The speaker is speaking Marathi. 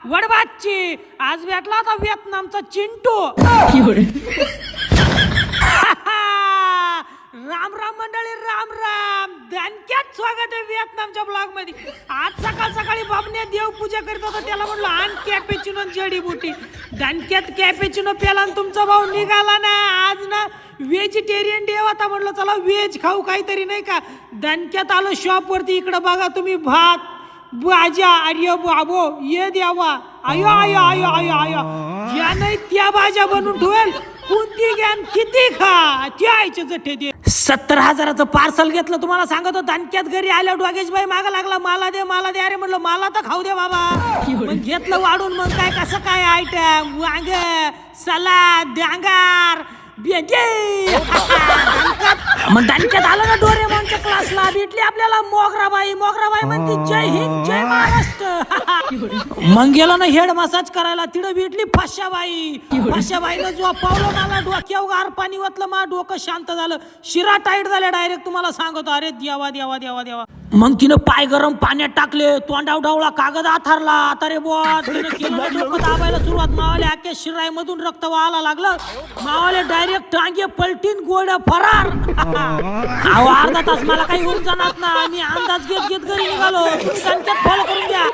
वडबाची आज भेटला होता व्हिएतनामचा चिंटू. राम राम मंडळी, राम राम. दणक्यात स्वागत आहे व्हिएतनामच्या ब्लॉग मध्ये. आज सकाळ सकाळी बाबने देवपूजा करीत होता, त्याला म्हणलं आण कॅपेचिनो जडीबुटी. दणक्यात कॅपेचिनो प्याला आणि तुमचा भाऊ निघाला ना. आज ना व्हेजिटेरियन डे होता, म्हणलं चला व्हेज खाऊ काहीतरी, नाही का. दणक्यात आलो शॉप वरती. इकडे बघा तुम्ही, भात भाज्या. अरे बाबो ये द्यावा, आयो आयो आयो आयो आयो. या नाही त्या भाज्या बनवून ठेवेल, कोणती घ्यान किती खा, त्या आईचे जठे दे. 70,000चं पार्सल घेतलं, तुम्हाला सांगतो. दणक्यात घरी आल्या डोगेश भाई मागा लागला, मला दे मला दे. अरे म्हणलं मला तर खाऊ दे बाबा. मग घेतलं वाढून. मग काय कसं काय आयटम, वांग, सलाद, डांगर, भेंडी. मग दणक्यात आलं ना डोरेमॉनच्या क्लासला. भेटली आपल्याला मोगराबाई. मोगराबाई म्हणते जय हिंद जय महाराष्ट्र. मग गेलो ना हेड मसाज करायला, तिथं भेटली फशाबाई. फशाबाईनं जो पावलं, मला डोक्यावर गार पाणी वाटलं, मला डोकं शांत झालं. शिरा टाईट झाल्या डायरेक्ट, तुम्हाला सांगतो. अरे देवा देवा देवा देवा. मग तिनं पाय गरम पाण्यात टाकले, तोंडाव डावळा कागद आथरला. आता रे बुवा तिनं केलं ना डोकं दाबायला सुरुवात. मावाले अख्ख्या शिराईमधून रक्त व्हायला लागलं. मावाले डायरेक्ट टांगे पलटीन गोड फरार. अर्धा तास मला काही होऊन जाणार ना. मी अंदाज घेत घेत घरी निघालो. तुम्ही दणक्यात फॉलो करून घ्या.